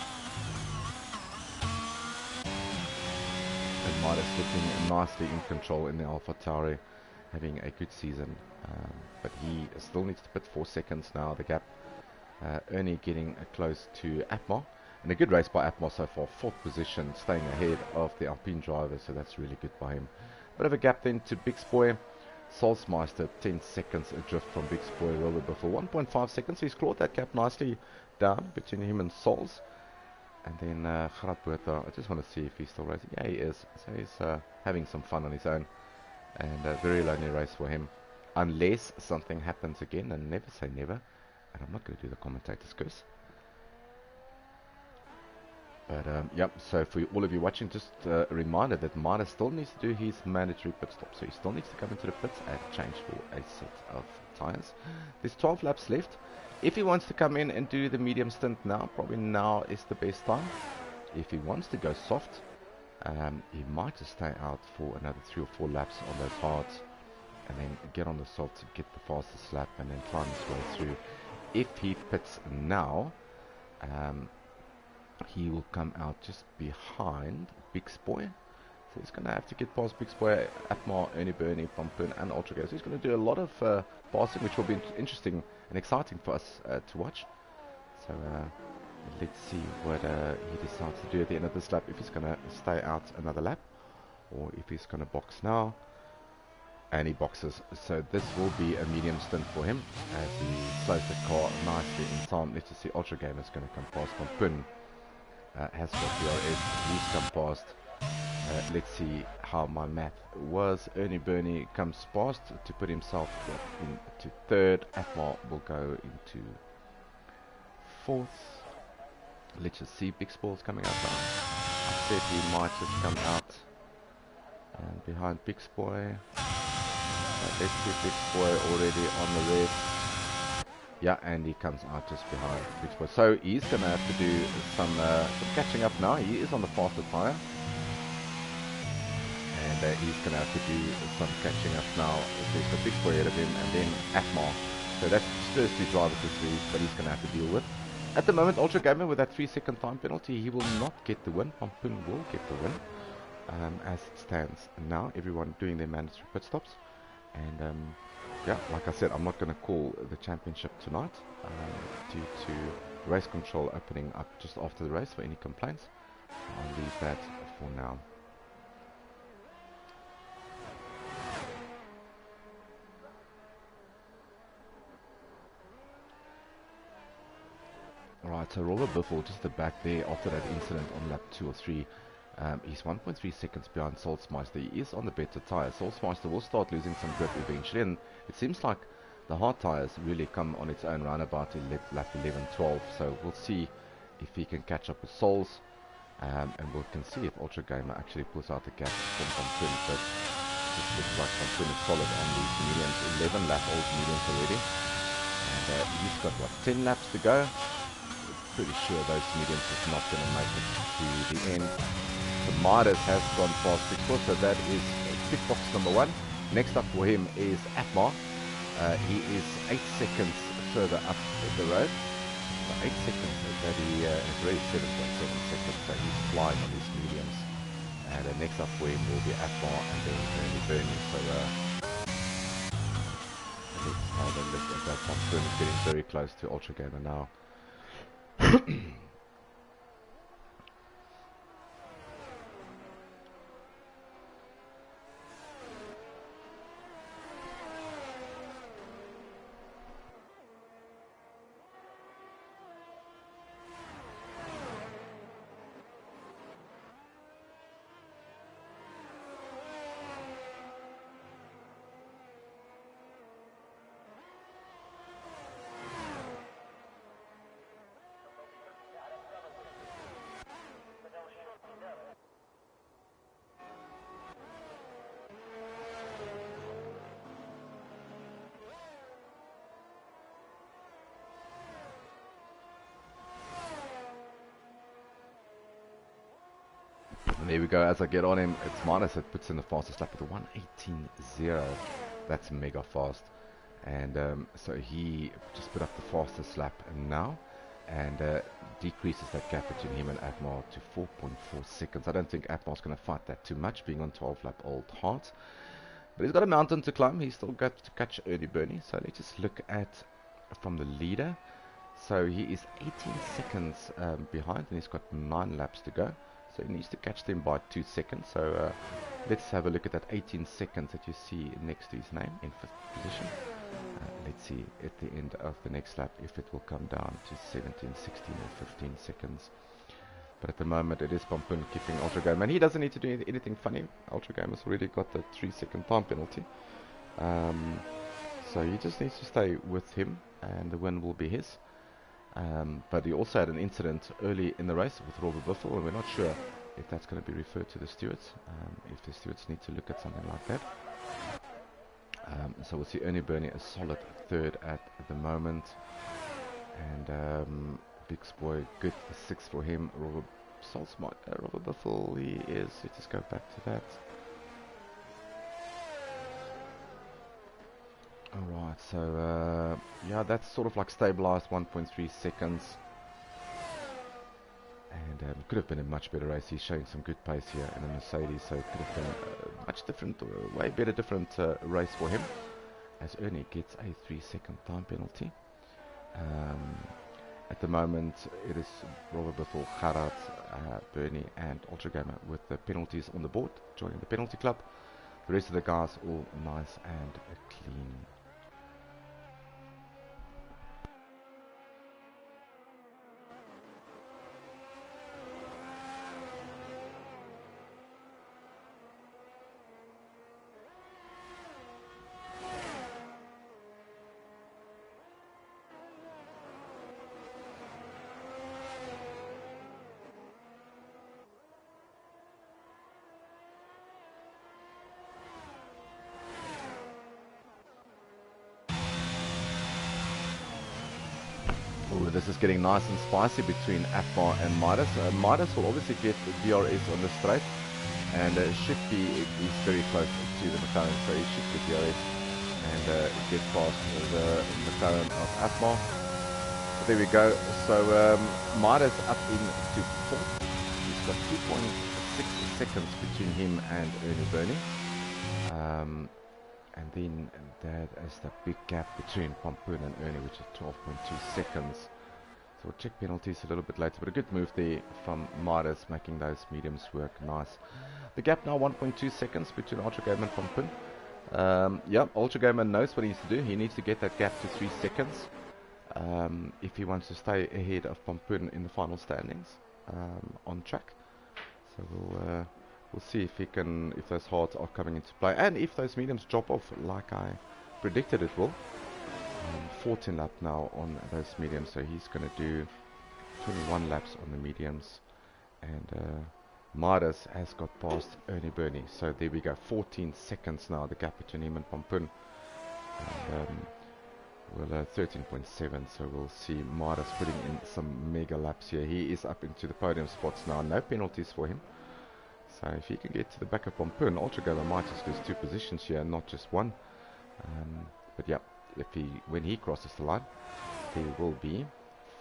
And Midas looking nicely in control in the AlphaTauri, having a good season. But he still needs to put 4 seconds now. The gap, Ernie getting close to Atmar. And a good race by Atmar so far. 4th position, staying ahead of the Alpine driver, so that's really good by him. Bit of a gap then to Big Spoy. Solsmeister, 10 seconds adrift from Big Spoy, Robert before 1.5 seconds. He's clawed that gap nicely down between him and Sols. And then Gerard Botha, I just want to see if he's still racing. Yeah, he is. So he's having some fun on his own. And a very lonely race for him. Unless something happens again, and never say never. And I'm not going to do the commentator's curse. But yep, so for all of you watching, just a reminder that Midas still needs to do his mandatory pit stop. So he still needs to come into the pits and change for a set of tyres. There's 12 laps left. If he wants to come in and do the medium stint now, probably now is the best time. If he wants to go soft, he might just stay out for another 3 or 4 laps on those hards, and then get on the soft to get the fastest lap, and then climb his way through. If he pits now, he will come out just behind Big Spoy. So he's going to have to get past Big Spoy, Atmar, Ernie Bernie, Pumpin, and Ultra Gamer. So he's going to do a lot of passing, which will be interesting and exciting for us to watch. So let's see what he decides to do at the end of this lap. If he's going to stay out another lap, or if he's going to box now. And he boxes, so this will be a medium stint for him as he slows the car nicely in time. Let's just see, Ultra Gamer is going to come past. Pumpin has got DRS, he's come past. Let's see how my math was. Ernie Bernie comes past to put himself into third. Atmar will go into fourth. Let's just see, Big Spall's coming out now. I said he might just come out and behind Big Spoy. Let's see, Big Spoy already on the red. Yeah, and he comes out just behind Big Spoy. So he's going to have to do some catching up now. He is on the faster tyre. And he's going to have to do some catching up now. There's the Big Spoy ahead of him, and then Atmar. So that's first 2 drivers to 3, but he's going to have to deal with. At the moment, Ultra Gamer with that 3-second time penalty, he will not get the win. Pumpin will get the win. As it stands now, everyone doing their mandatory pit stops. And yeah, like I said, I'm not going to call the championship tonight due to race control opening up just after the race for any complaints. I'll leave that for now. Right, so Robert Biffle just the back there after that incident on lap 2 or 3. He's 1.3 seconds behind Solsmeister. He is on the better tyre. Solsmeister will start losing some grip eventually, and it seems like the hard tyres really come on its own round about lap 11-12. So we'll see if he can catch up with Sols, and we can see if Ultra Gamer actually pulls out the gap from Pumpin. But it looks like Pumpin is solid on these mediums, 11 lap old mediums already, and he's got what, 10 laps to go. Pretty sure those mediums is not going to make it to the end. The Midas has gone past Big Spoy, so that is tick box number 1. Next up for him is Atmar. He is 8 seconds further up the road. So 8 seconds that he has already 7.7 seconds, so he's flying on these mediums. And next up for him will be Atmar and then Ernie Bernie. So let's have a look at that. Pumpin is getting very close to Ultra Gamer now. And there we go. As I get on him, it's Midas that puts in the fastest lap with a 1:18.0. That's mega fast. And so he just put up the fastest lap now, and decreases that gap between him and Atmar to 4.4 seconds. I don't think Atmar's going to fight that too much, being on 12 lap old heart. But he's got a mountain to climb. He's still got to catch early Bernie. So let's just look at from the leader. So he is 18 seconds behind, and he's got 9 laps to go. So he needs to catch them by 2 seconds. So let's have a look at that 18 seconds that you see next to his name in 5th position. Let's see at the end of the next lap if it will come down to 17, 16 or 15 seconds. But at the moment it is Pampun keeping Ultra Game, and he doesn't need to do anything funny. Ultra Game has already got the 3-second time penalty. So he just needs to stay with him and the win will be his. But he also had an incident early in the race with Robert Buffel, and we're not sure if that's going to be referred to the stewards, if the stewards need to look at something like that. So we'll see Ernie Burney a solid 3rd at the moment, and Big Boy good 6 for him. Robert Buffel, he is. Let's just go back to that. Alright, so yeah, that's sort of like stabilized 1.3 seconds. And could have been a much better race. He's showing some good pace here in the Mercedes, so it could have been a much different, way better different race for him, as Ernie gets a 3-second time penalty. At the moment, it is Robert Buffel, Gerard, Bernie, and Ultra Gamer with the penalties on the board, joining the penalty club. The rest of the guys all nice and clean. Ooh, this is getting nice and spicy between Atmar and Midas. Midas will obviously get the DRS on the straight, and should be, he's very close to the McLaren, so he should get DRS and get past the McLaren of Atmar. So there we go. So Midas up into 4th. He's got 2.6 seconds between him and Ernie Burney. And then that is the big gap between Pampun and Ernie, which is 12.2 seconds. So we'll check penalties a little bit later, but a good move there from Midas, making those mediums work nice. The gap now 1.2 seconds between Ultra Gamer and Pampun. Yeah, Ultra Gamer knows what he needs to do. He needs to get that gap to 3 seconds if he wants to stay ahead of Pampun in the final standings on track. So we'll see if he can, if those hards are coming into play, and if those mediums drop off like I predicted it will. 14 lap now on those mediums, so he's going to do 21 laps on the mediums, and Midas has got past Ernie Burney, so there we go, 14 seconds now, the gap between him and Pampun. Well, 13.7, so we'll see Midas putting in some mega laps here. He is up into the podium spots now, no penalties for him. So if he can get to the back of Pampun, Ultra Gamer might just lose 2 positions here, not just 1. But yeah, if when he crosses the line, there will be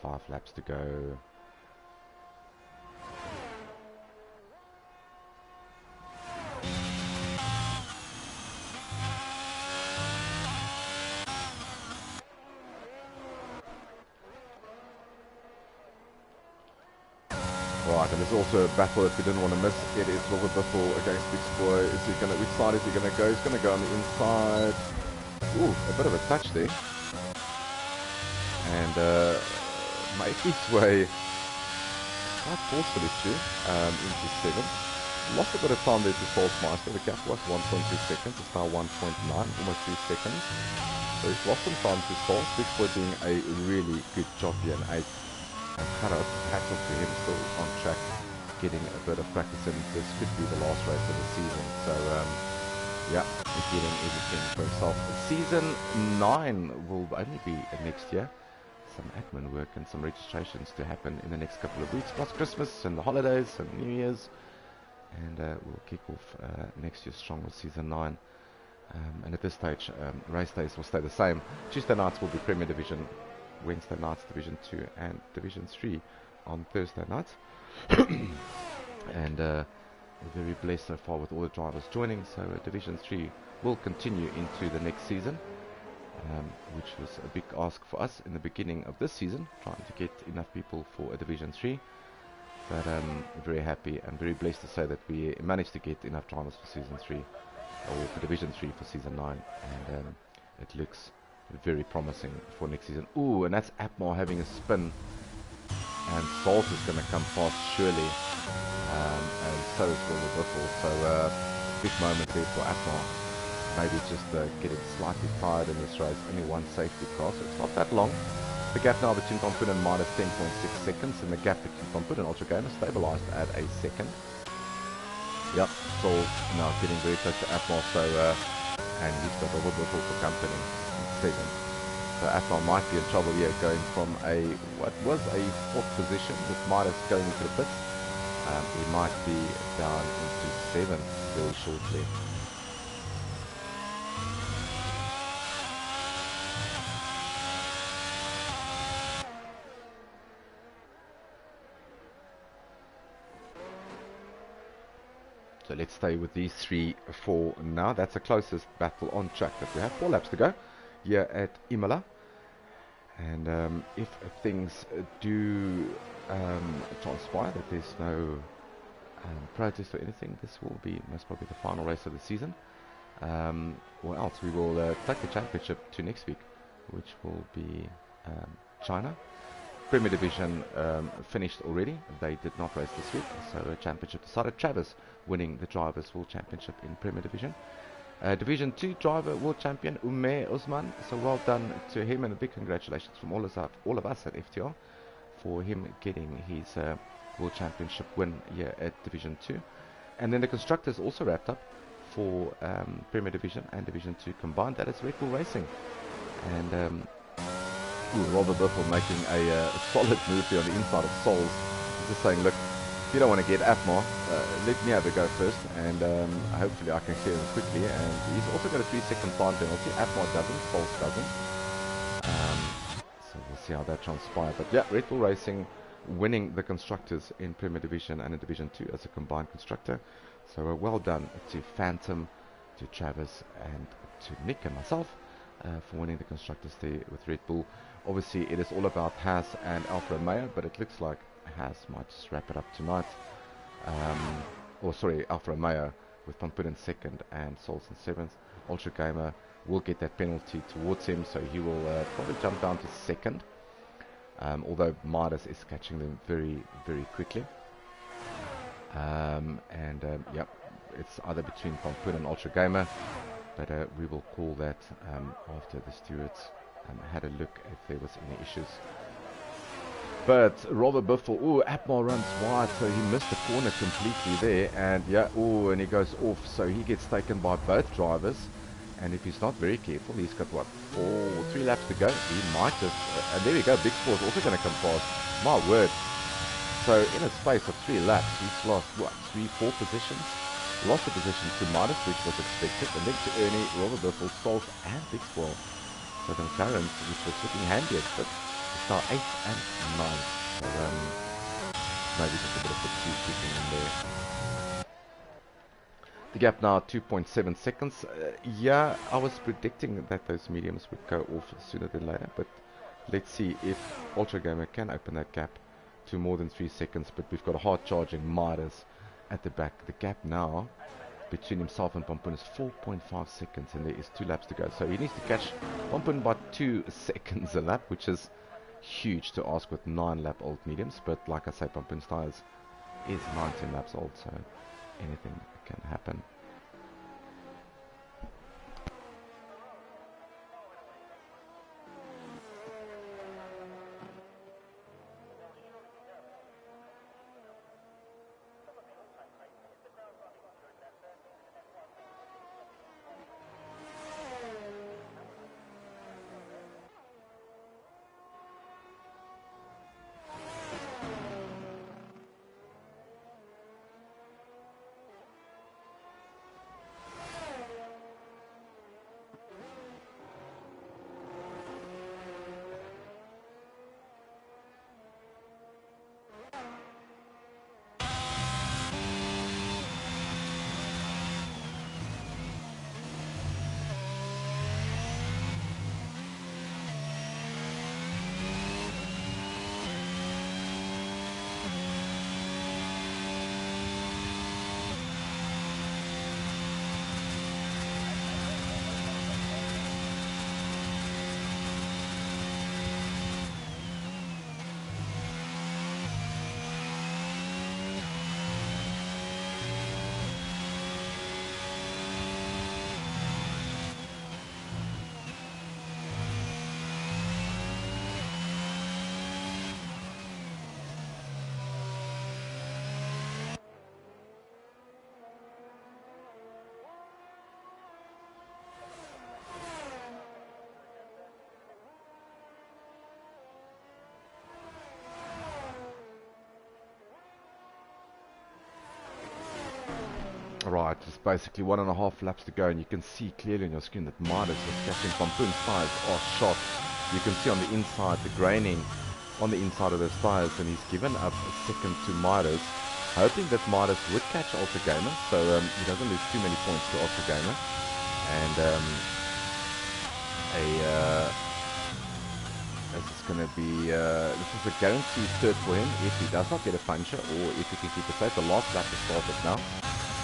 5 laps to go. Right, and there's also a battle that we didn't want to miss. It is Robert Buffel against Big Boy. Is he gonna, which side is he going to go? He's going to go on the inside. Ooh, a bit of a touch there. And make his way quite forcefully through into 7th. Lost a bit of time there to False Master. The gap was 1.2 seconds. It's now 1.9, almost 2 seconds. So he's lost some time to False. Big Boy doing a really good job here in 8th. And Harrod, hats off to him, still on track, getting a bit of practice in. This could be the last race of the season. So, yeah, he's getting everything for himself. Season 9 will only be next year. Some admin work and some registrations to happen in the next couple of weeks, plus Christmas and the holidays and New Year's. and we'll kick off next year's Strong with Season 9. And at this stage, race days will stay the same. Tuesday nights will be Premier Division, Wednesday nights Division 2 and Division 3 on Thursday nights. And we're very blessed so far with all the drivers joining, so Division 3 will continue into the next season, which was a big ask for us in the beginning of this season, trying to get enough people for a Division 3. But very happy and very blessed to say that we managed to get enough drivers for Season 3, or for Division 3 for Season 9, and it looks very promising for next season. Ooh, and that's Atmar having a spin, and Salt is going to come fast surely, and so is Wilbur Biffle, so big moment there for Atmar. Maybe just getting slightly tired in this race, only one safety car, so it's not that long. The gap now between Pompun and minus 10.6 seconds, and the gap between Pompun and Ultra Gamer stabilized at a second. Yep, Saul now getting very close to Atmar, so and he's got Wilbur Biffle for company in 7th. So Atmar might be in trouble here, going from what was a 4th position with Midas going into the pits. He might be down into 7th very shortly. So let's stay with these 3 for now. That's the closest battle on track that we have. 4 laps to go here at Imola. And if things do transpire that there's no protest or anything, this will be most probably the final race of the season. Or else we will take the championship to next week, which will be China. Premier Division finished already. They did not race this week, so a championship decided. Travis winning the Drivers' World Championship in Premier Division. Division 2 Driver World Champion Umair Osman, so well done to him, and a big congratulations from all of us at FTR for him getting his World Championship win here at Division 2. And then the Constructors also wrapped up for Premier Division and Division 2 combined. That is Red Bull Racing. And Robert Biffle making a solid move here on the inside of Souls. He's just saying, look, if you don't want to get Atmar, let me have a go first, and hopefully I can clear him quickly. And he's also got a 3-second time penalty. Atmar doesn't, Souls doesn't. So we'll see how that transpires. But yeah, Red Bull Racing winning the Constructors in Premier Division and in Division 2 as a combined constructor. So well done to Phantom, to Travis, and to Nick and myself for winning the Constructors there with Red Bull. Obviously, it is all about Haas and Alfa Romeo, but it looks like Haas might just wrap it up tonight. Alfa Romeo with Pompun in 2nd and Souls in 7th. Ultra Gamer will get that penalty towards him, so he will probably jump down to 2nd. Although Midas is catching them very, very quickly. Yep, it's either between Pompun and Ultra Gamer, but we will call that after the stewards had a look if there was any issues. But Robert Biffle, Atmar runs wide, so he missed the corner completely there, and yeah, and he goes off, so he gets taken by both drivers. And if he's not very careful, he's got what, 3 laps to go. He might just, and there we go, Big Sport is also going to come fast. My word. So in a space of 3 laps, he's lost what, 3-4 positions. Lost the position to Midas, which was expected, and then to Ernie, Robert Biffle, Salt, and Big Sport. So the McLaren, which was looking handiest, but it's now 8 and 9. So maybe just a bit of fatigue kicking in there. The gap now 2.7 seconds. Yeah, I was predicting that those mediums would go off sooner than later, but let's see if Ultra Gamer can open that gap to more than 3 seconds. But we've got a hard charging Midas at the back. The gap now between himself and Pompun is 4.5 seconds, and there is 2 laps to go. So he needs to catch Pompun by 2 seconds a lap, which is huge to ask with 9-lap-old mediums. But like I say, Pompun's tires is 19 laps old, so anything can happen. Right, just basically 1.5 laps to go, and you can see clearly on your screen that Midas was catching Pompoon's tyres are shot. You can see on the inside the graining on the inside of those tyres, and he's given up a second to Midas, hoping that Midas would catch Ultra Gamer, so he doesn't lose too many points to Ultra Gamer. And this is going to be this is a guaranteed third for him if he does not get a puncture, or if he can keep it safe. The last lap is started now.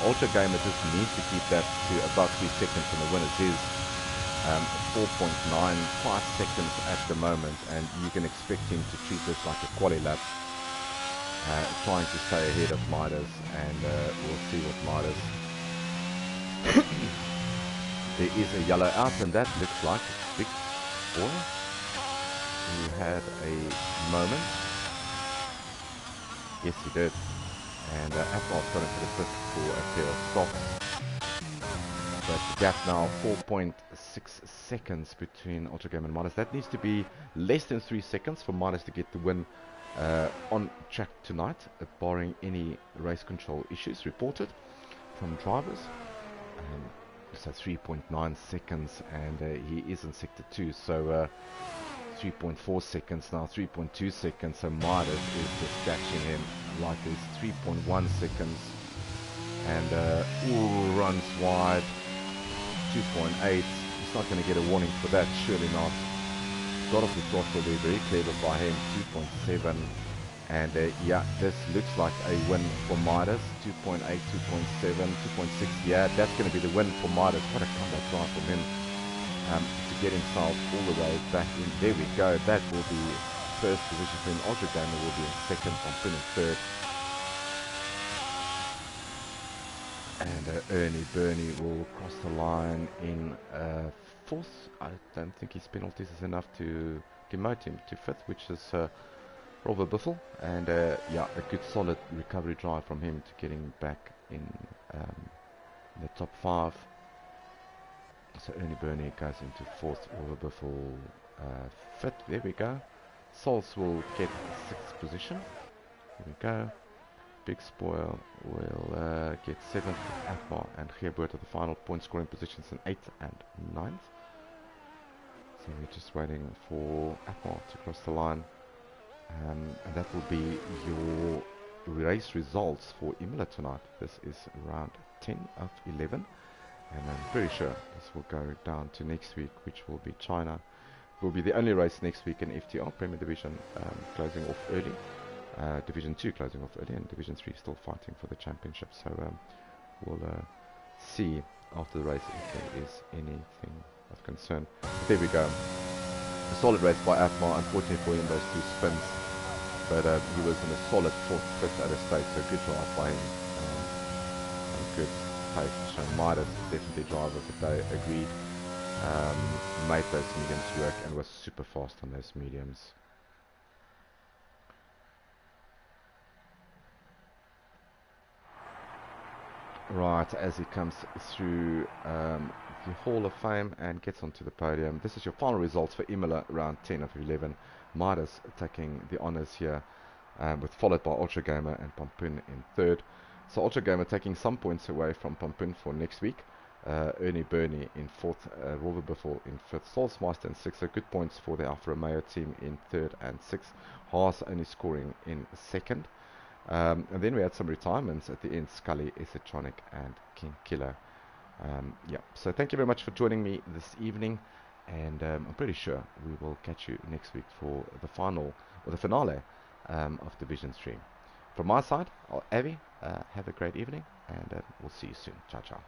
Ultra Gamer just needs to keep that to about 3 seconds, and the winners is 4.95 seconds at the moment, and you can expect him to treat this like a quali lap, trying to stay ahead of Midas, and we'll see what Midas. There is a yellow out, and that looks like Big Boy, who had a moment. Yes, he did. And Atmar's got into the pit for a pair of stocks. But the gap now 4.6 seconds between Ultra Gamer and Midas. That needs to be less than 3 seconds for Midas to get the win on track tonight, barring any race control issues reported from drivers. So 3.9 seconds, and he is in sector 2, so 3.4 seconds now, 3.2 seconds, so Midas is just catching him like this. 3.1 seconds, and runs wide. 2.8, he's not going to get a warning for that, surely not. Got off the throttle there, very clever by him. 2.7, and yeah, this looks like a win for Midas. 2.8, 2.7, 2.6, yeah, that's going to be the win for Midas. What a comeback drive from him. To get himself all the way back in. There we go. That will be first position for him. Ultra Gamer will be in second, Pompoon in third. And Ernie Burney will cross the line in fourth. I don't think his penalties is enough to demote him to fifth, which is Robert Biffle. And yeah, a good solid recovery drive from him to getting back in the top 5. So Ernie Burney goes into fourth, Robert Biffle fifth. There we go. Sols will get sixth position. There we go. Big Spoil will get 7th, Akbar and Geerbeurt at the final point scoring positions in 8th and 9th. So we're just waiting for Akbar to cross the line. And that will be your race results for Imola tonight. This is round 10 of 11. And I'm pretty sure this will go down to next week, which will be China. It will be the only race next week in FTR, Premier Division, closing off early. Division 2 closing off early, and Division 3 still fighting for the championship. So we'll see after the race if there is anything of concern. But there we go. A solid race by Afmar. Unfortunately for him, those 2 spins. But he was in a solid 4th, 5th at a stage, so good drive by him. And good pace. So Midas definitely driver of the day, agreed. Made those mediums work and was super fast on those mediums. Right, as he comes through the Hall of Fame and gets onto the podium. This is your final results for Imola, round 10 of 11. Midas taking the honours here, with followed by Ultra Gamer and Pompoon in third. So Ultra Gamer taking some points away from Pompoon for next week. Ernie Burney in fourth, Robert Biffle in fifth, Solsmeister in sixth. So good points for the Alfa Romeo team in third and sixth. Haas only scoring in second. And then we had some retirements at the end, Scully, Esotronic and King Killer. Yeah, so thank you very much for joining me this evening, and I'm pretty sure we will catch you next week for the final, or the finale of Division 3. From my side, Avi, have a great evening, and we'll see you soon. Ciao, ciao.